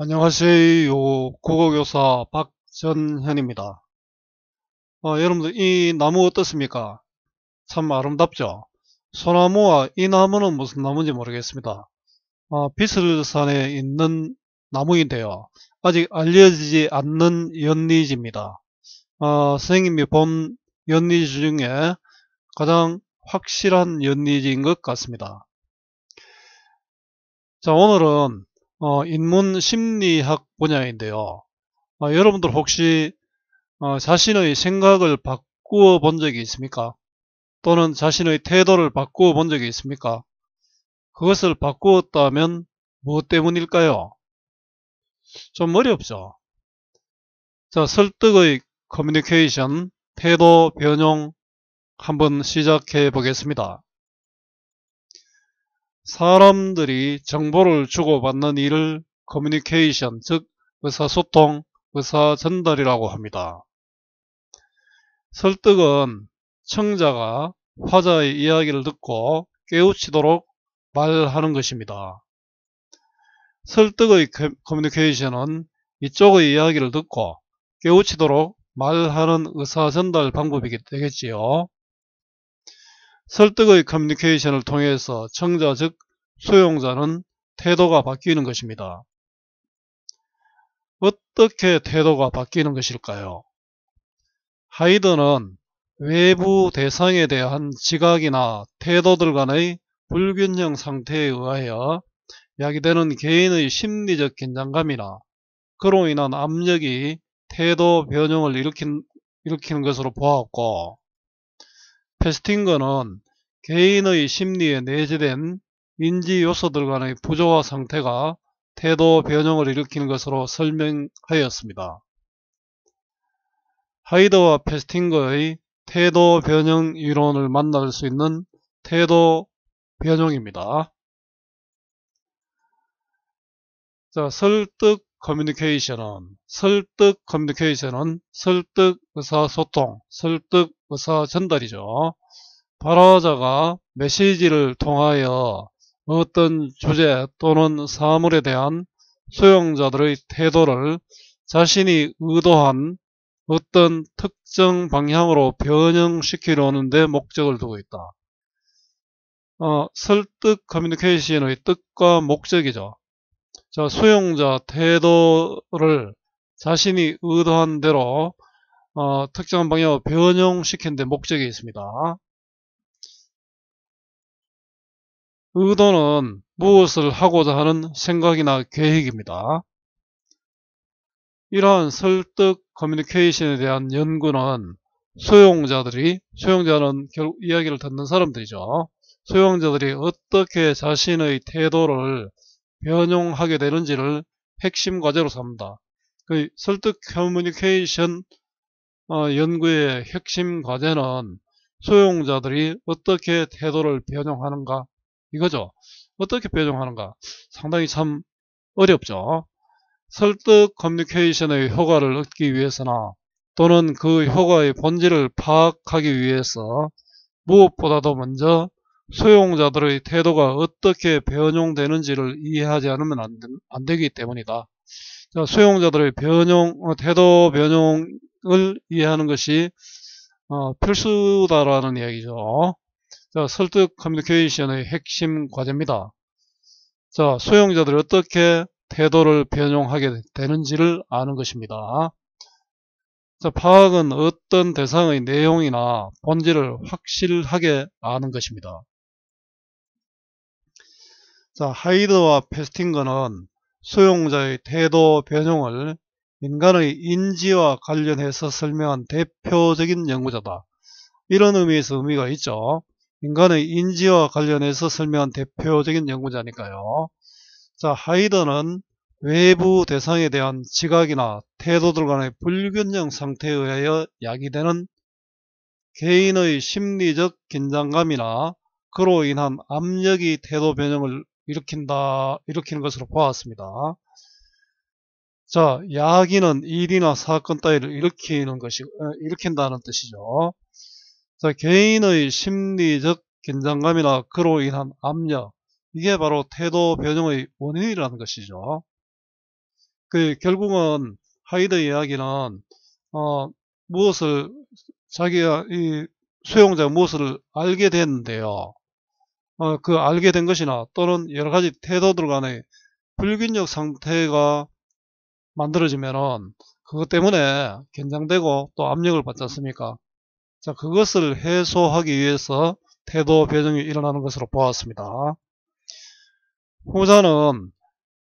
안녕하세요. 국어교사 박전현입니다. 여러분들 이 나무 어떻습니까? 참 아름답죠? 소나무와 이 나무는 무슨 나무인지 모르겠습니다. 비슬산에 있는 나무인데요. 아직 알려지지 않는 연리지입니다. 선생님이 본 연리지 중에 가장 확실한 연리지인 것 같습니다. 자, 오늘은 인문심리학 분야인데요. 여러분들 혹시 자신의 생각을 바꾸어 본 적이 있습니까? 또는 자신의 태도를 바꾸어 본 적이 있습니까? 그것을 바꾸었다면 무엇 때문일까요? 좀 어렵죠? 자, 설득의 커뮤니케이션, 태도 변형 한번 시작해 보겠습니다. 사람들이 정보를 주고받는 일을 커뮤니케이션, 즉 의사소통, 의사전달이라고 합니다. 설득은 청자가 화자의 이야기를 듣고 깨우치도록 말하는 것입니다. 설득의 커뮤니케이션은 이쪽의 이야기를 듣고 깨우치도록 말하는 의사전달 방법이 되겠지요. 설득의 커뮤니케이션을 통해서 청자 즉 수용자는 태도가 바뀌는 것입니다. 어떻게 태도가 바뀌는 것일까요? 하이드는 외부 대상에 대한 지각이나 태도들 간의 불균형 상태에 의하여 야기되는 개인의 심리적 긴장감이나 그로 인한 압력이 태도 변형을 일으키는 것으로 보았고, 페스팅거는 개인의 심리에 내재된 인지 요소들 간의 부조화 상태가 태도 변형을 일으키는 것으로 설명하였습니다. 하이드와 페스팅거의 태도 변형 이론을 만날 수 있는 태도 변형입니다. 자, 설득 커뮤니케이션은 설득 의사소통, 설득 의사전달이죠. 발화자가 메시지를 통하여 어떤 주제 또는 사물에 대한 수용자들의 태도를 자신이 의도한 어떤 특정 방향으로 변형시키려는 데 목적을 두고 있다. 설득 커뮤니케이션의 뜻과 목적이죠. 자, 수용자 태도를 자신이 의도한 대로 특정한 방향으로 변형시키는 데 목적이 있습니다. 의도는 무엇을 하고자 하는 생각이나 계획입니다. 이러한 설득 커뮤니케이션에 대한 연구는 수용자는 결국 이야기를 듣는 사람들이죠. 수용자들이 어떻게 자신의 태도를 변형하게 되는지를 핵심 과제로 삼는다. 그 설득 커뮤니케이션 연구의 핵심 과제는 수용자들이 어떻게 태도를 변형하는가 이거죠. 어떻게 변형하는가 상당히 참 어렵죠. 설득 커뮤니케이션의 효과를 얻기 위해서나 또는 그 효과의 본질을 파악하기 위해서 무엇보다도 먼저 수용자들의 태도가 어떻게 변형되는지를 이해하지 않으면 안 되기 때문이다. 자, 수용자들의 태도 변형을 이해하는 것이 필수다라는 이야기죠. 자, 설득 커뮤니케이션의 핵심 과제입니다. 자, 수용자들이 어떻게 태도를 변형하게 되는지를 아는 것입니다. 자, 파악은 어떤 대상의 내용이나 본질을 확실하게 아는 것입니다. 자, 하이드와 페스팅거는 수용자의 태도 변형을 인간의 인지와 관련해서 설명한 대표적인 연구자다. 이런 의미에서 의미가 있죠. 인간의 인지와 관련해서 설명한 대표적인 연구자니까요. 자, 하이드는 외부 대상에 대한 지각이나 태도들 간의 불균형 상태에 의하여 야기되는 개인의 심리적 긴장감이나 그로 인한 압력이 태도 변형을 일으키는 것으로 보았습니다. 자, 야기는 일이나 사건 따위를 일으킨다는 뜻이죠. 자, 개인의 심리적 긴장감이나 그로 인한 압력, 이게 바로 태도 변형의 원인이라는 것이죠. 결국은 하이드 이야기는 무엇을 자기가 이 수용자가 무엇을 알게 됐는데요. 그 알게 된 것이나 또는 여러 가지 태도들 간의 불균형 상태가 만들어지면은 그것 때문에 긴장되고 또 압력을 받지 않습니까? 자, 그것을 해소하기 위해서 태도 변형이 일어나는 것으로 보았습니다. 후자는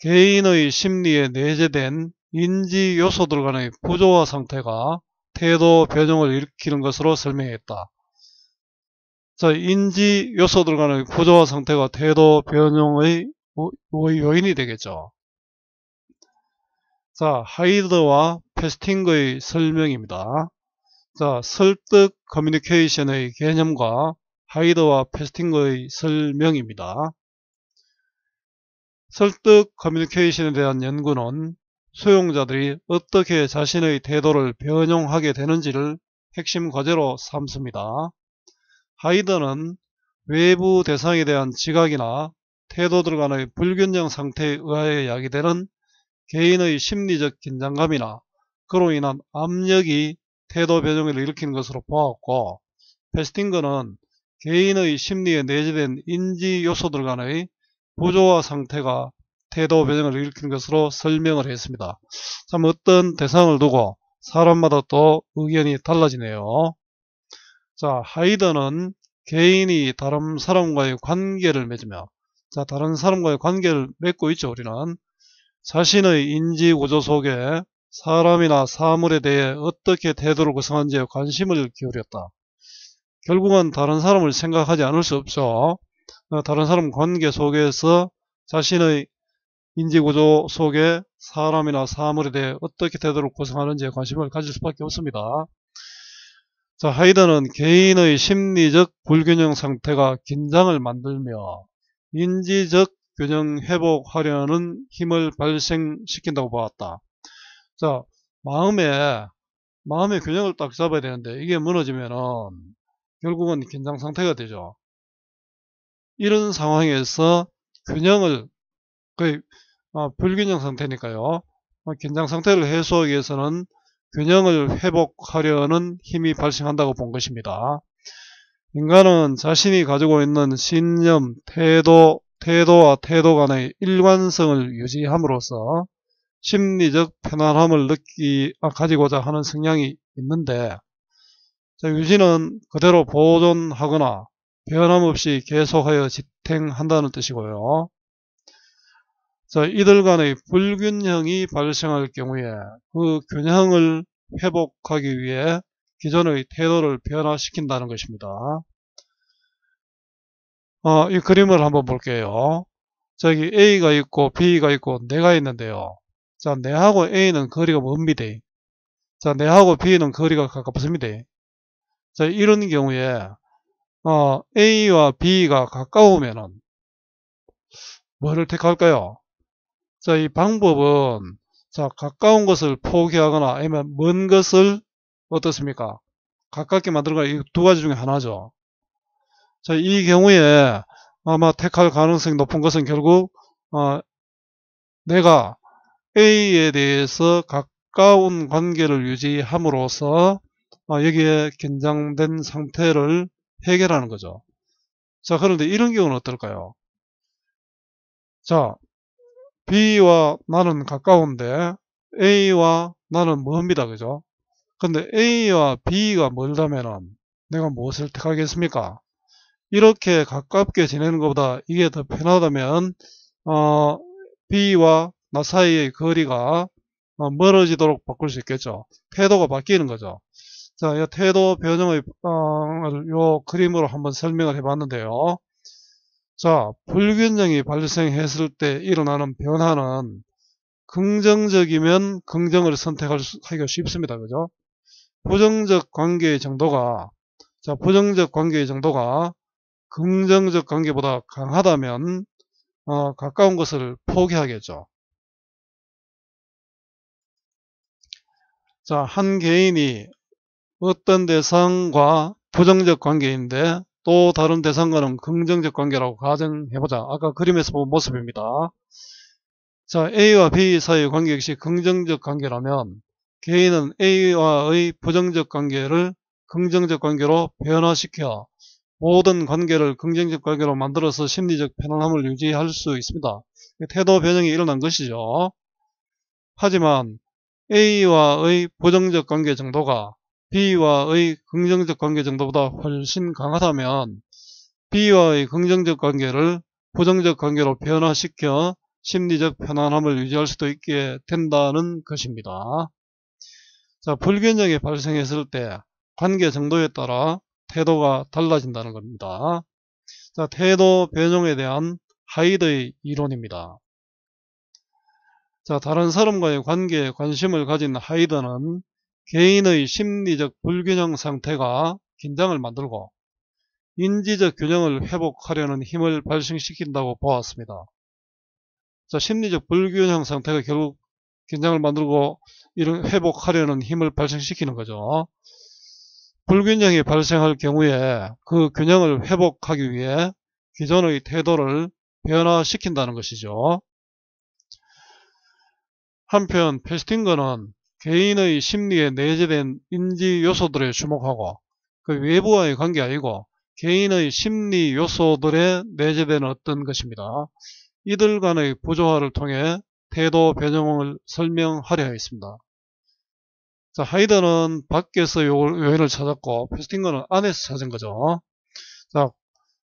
개인의 심리에 내재된 인지 요소들 간의 부조화 상태가 태도 변형을 일으키는 것으로 설명했다. 자, 인지 요소들 간의 부조화 상태가 태도 변형의 요인이 되겠죠. 자, 하이드와 패스팅의 설명입니다. 자, 설득 커뮤니케이션의 개념과 하이드와 패스팅의 설명입니다. 설득 커뮤니케이션에 대한 연구는 수용자들이 어떻게 자신의 태도를 변형하게 되는지를 핵심 과제로 삼습니다. 하이드는 외부 대상에 대한 지각이나 태도들 간의 불균형 상태에 의하여 야기되는 개인의 심리적 긴장감이나 그로 인한 압력이 태도 변형을 일으키는 것으로 보았고, 패스팅거는 개인의 심리에 내재된 인지 요소들 간의 부조화 상태가 태도 변형을 일으키는 것으로 설명을 했습니다. 참 어떤 대상을 두고 사람마다 또 의견이 달라지네요. 자, 하이드는 개인이 다른 사람과의 관계를 맺으며, 자, 다른 사람과의 관계를 맺고 있죠. 우리는 자신의 인지 구조 속에 사람이나 사물에 대해 어떻게 태도를 구성하는지에 관심을 기울였다. 결국은 다른 사람을 생각하지 않을 수 없죠. 다른 사람 관계 속에서 자신의 인지구조 속에 사람이나 사물에 대해 어떻게 태도를 구성하는지에 관심을 가질 수밖에 없습니다. 자, 하이드는 개인의 심리적 불균형 상태가 긴장을 만들며 인지적 균형 회복하려는 힘을 발생시킨다고 보았다. 자, 마음의 균형을 딱 잡아야 되는데 이게 무너지면은 결국은 긴장 상태가 되죠. 이런 상황에서 균형을 거의 불균형 상태니까요. 긴장 상태를 해소하기 위해서는 균형을 회복하려는 힘이 발생한다고 본 것입니다. 인간은 자신이 가지고 있는 신념, 태도와 태도 간의 일관성을 유지함으로써 심리적 편안함을 가지고자 하는 성향이 있는데, 자, 유지는 그대로 보존하거나 변함없이 계속하여 지탱한다는 뜻이고요. 자, 이들 간의 불균형이 발생할 경우에 그 균형을 회복하기 위해 기존의 태도를 변화시킨다는 것입니다. 이 그림을 한번 볼게요. 저기 A가 있고 B가 있고 내가 있는데요. 자, 내하고 A는 거리가 멉니다. 자, 내하고 B는 거리가 가깝습니다. 자, 이런 경우에 A와 B가 가까우면은 뭐를 택할까요? 자, 이 방법은 자, 가까운 것을 포기하거나 아니면 먼 것을 어떻습니까? 가깝게 만들거나 이 두 가지 중에 하나죠. 자, 이 경우에 아마 택할 가능성이 높은 것은 결국 내가 A에 대해서 가까운 관계를 유지함으로써 여기에 긴장된 상태를 해결하는 거죠. 자, 그런데 이런 경우는 어떨까요? 자, B와 나는 가까운데 A와 나는 멉니다. 그죠? 근데 A와 B가 멀다면은 내가 무엇을 택하겠습니까? 이렇게 가깝게 지내는 것보다 이게 더 편하다면 B와 나 사이의 거리가 멀어지도록 바꿀 수 있겠죠. 태도가 바뀌는 거죠. 자, 이 태도 변형의 요 그림으로 한번 설명을 해봤는데요. 자, 불균형이 발생했을 때 일어나는 변화는 긍정적이면 긍정을 선택하기가 쉽습니다. 그죠? 부정적 관계의 정도가 긍정적 관계보다 강하다면 가까운 것을 포기하겠죠. 자, 한 개인이 어떤 대상과 부정적 관계인데 또 다른 대상과는 긍정적 관계라고 가정해보자. 아까 그림에서 본 모습입니다. 자, A와 B 사이의 관계 역시 긍정적 관계라면 개인은 A와의 부정적 관계를 긍정적 관계로 변화시켜 모든 관계를 긍정적 관계로 만들어서 심리적 편안함을 유지할 수 있습니다. 태도 변형이 일어난 것이죠. 하지만 A와의 부정적 관계 정도가 B와의 긍정적 관계 정도보다 훨씬 강하다면 B와의 긍정적 관계를 부정적 관계로 변화시켜 심리적 편안함을 유지할 수도 있게 된다는 것입니다. 자, 불균형이 발생했을 때 관계 정도에 따라 태도가 달라진다는 겁니다. 자, 태도 변형에 대한 하이드의 이론입니다. 자, 다른 사람과의 관계에 관심을 가진 하이드는 개인의 심리적 불균형 상태가 긴장을 만들고 인지적 균형을 회복하려는 힘을 발생시킨다고 보았습니다. 자, 심리적 불균형 상태가 결국 긴장을 만들고 이런 회복하려는 힘을 발생시키는 거죠. 불균형이 발생할 경우에 그 균형을 회복하기 위해 기존의 태도를 변화시킨다는 것이죠. 한편 페스팅거는 개인의 심리에 내재된 인지 요소들에 주목하고 그 외부와의 관계 아니고 개인의 심리 요소들에 내재된 어떤 것입니다. 이들 간의 부조화를 통해 태도 변형을 설명하려 했습니다. 자, 하이드는 밖에서 요인을 찾았고 페스팅거는 안에서 찾은 거죠. 자,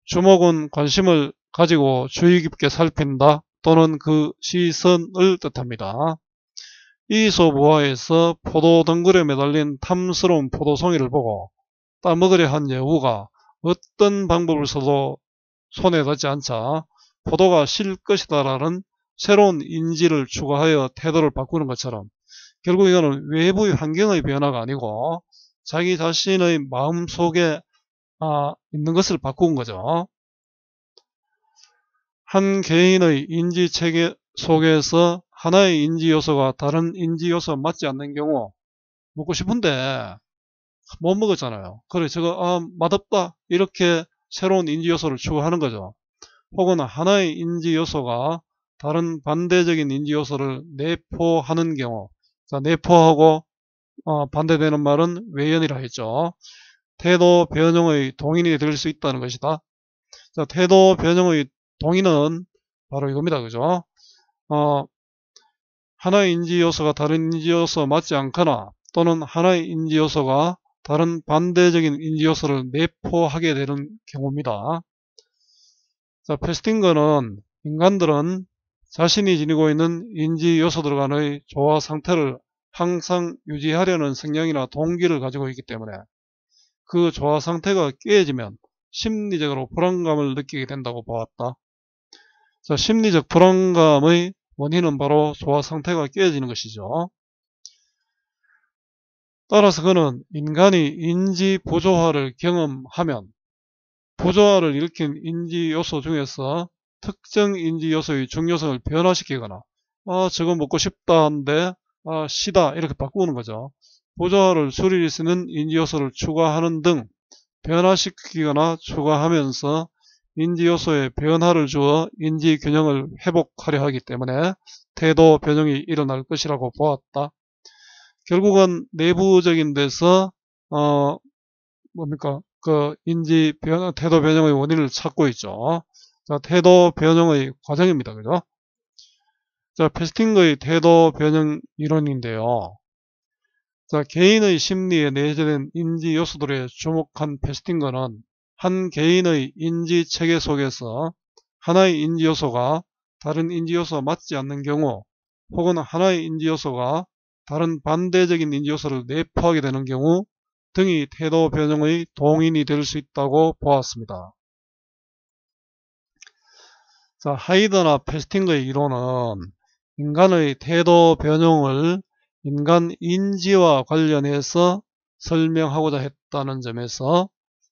주목은 관심을 가지고 주의 깊게 살핀다 또는 그 시선을 뜻합니다. 이소부화에서 포도 덩굴에 매달린 탐스러운 포도송이를 보고 따먹으려 한 여우가 어떤 방법을 써도 손에 닿지 않자 포도가 실 것이다라는 새로운 인지를 추가하여 태도를 바꾸는 것처럼 결국 이거는 외부의 환경의 변화가 아니고 자기 자신의 마음속에 있는 것을 바꾼 거죠. 한 개인의 인지체계 속에서 하나의 인지 요소가 다른 인지 요소와 맞지 않는 경우 먹고 싶은데 못 먹었잖아요. 그래 저거 맛없다 이렇게 새로운 인지 요소를 추구하는 거죠. 혹은 하나의 인지 요소가 다른 반대적인 인지 요소를 내포하는 경우, 자, 내포하고 반대되는 말은 외연이라 했죠. 태도 변형의 동인이 될 수 있다는 것이다. 자, 태도 변형의 동인은 바로 이겁니다. 그죠? 하나의 인지 요소가 다른 인지 요소와 맞지 않거나 또는 하나의 인지 요소가 다른 반대적인 인지 요소를 내포하게 되는 경우입니다. 자, 페스팅거는 인간들은 자신이 지니고 있는 인지 요소들 간의 조화 상태를 항상 유지하려는 성향이나 동기를 가지고 있기 때문에 그 조화 상태가 깨지면 심리적으로 불안감을 느끼게 된다고 보았다. 자, 심리적 불안감의 원인은 바로 조화 상태가 깨지는 것이죠. 따라서 그는 인간이 인지 부조화를 경험하면 부조화를 일으킨 인지 요소 중에서 특정 인지 요소의 중요성을 변화시키거나 저거 먹고 싶다 한데 시다 이렇게 바꾸는 거죠. 부조화를 줄일 수 있는 인지 요소를 추가하는 등 변화시키거나 추가하면서 인지 요소에 변화를 주어 인지 균형을 회복하려 하기 때문에 태도 변형이 일어날 것이라고 보았다. 결국은 내부적인 데서 그 인지 변화, 태도 변형의 원인을 찾고 있죠. 자, 태도 변형의 과정입니다. 그죠? 자, 페스팅거의 태도 변형 이론인데요. 자, 개인의 심리에 내재된 인지 요소들에 주목한 페스팅거는 한 개인의 인지 체계 속에서 하나의 인지 요소가 다른 인지 요소와 맞지 않는 경우 혹은 하나의 인지 요소가 다른 반대적인 인지 요소를 내포하게 되는 경우 등이 태도 변형의 동인이 될 수 있다고 보았습니다. 자, 하이드나 페스팅거의 이론은 인간의 태도 변형을 인간 인지와 관련해서 설명하고자 했다는 점에서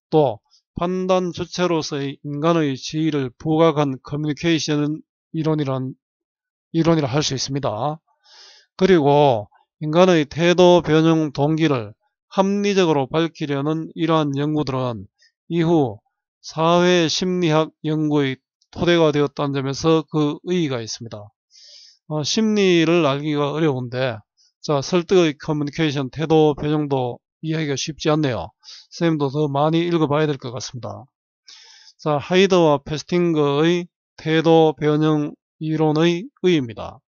또 판단 주체로서의 인간의 지위를 부각한 커뮤니케이션 이론이라 할 수 있습니다. 그리고 인간의 태도 변형 동기를 합리적으로 밝히려는 이러한 연구들은 이후 사회심리학 연구의 토대가 되었다는 점에서 그 의의가 있습니다. 심리를 알기가 어려운데, 자, 설득의 커뮤니케이션 태도 변형도 이해하기가 쉽지 않네요. 선생님도 더 많이 읽어봐야 될 것 같습니다. 자, 하이더와 페스팅거의 태도 변형 이론의 의의입니다.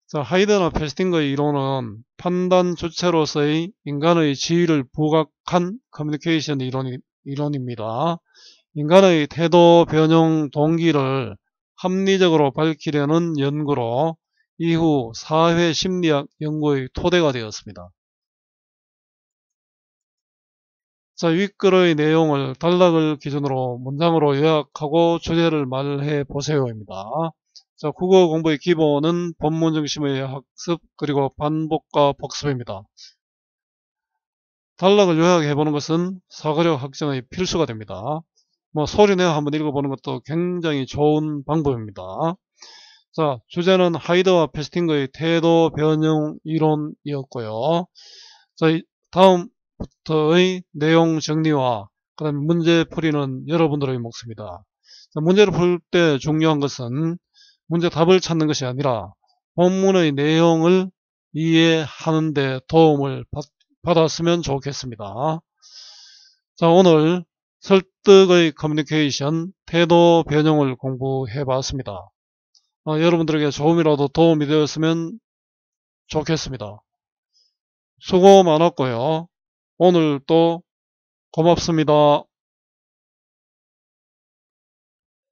자, 하이드나 페스팅거의 이론은 판단 주체로서의 인간의 지위를 부각한 커뮤니케이션 이론입니다. 인간의 태도 변형 동기를 합리적으로 밝히려는 연구로 이후 사회심리학 연구의 토대가 되었습니다. 자, 윗글의 내용을 단락을 기준으로 문장으로 요약하고 주제를 말해 보세요입니다. 자, 국어 공부의 기본은 본문 중심의 학습 그리고 반복과 복습입니다. 단락을 요약해 보는 것은 사고력 확정의 필수가 됩니다. 소리내어 한번 읽어보는 것도 굉장히 좋은 방법입니다. 자, 주제는 하이드와 페스팅거의 태도 변형 이론이었고요. 자, 다음부터의 내용 정리와 그 다음에 문제 풀이는 여러분들의 몫입니다. 자, 문제를 풀 때 중요한 것은 문제 답을 찾는 것이 아니라 본문의 내용을 이해하는 데 도움을 받았으면 좋겠습니다. 자, 오늘 설득의 커뮤니케이션 태도 변형을 공부해 봤습니다. 여러분들에게 조금이라도 도움이 되었으면 좋겠습니다. 수고 많았고요. 오늘 또 고맙습니다.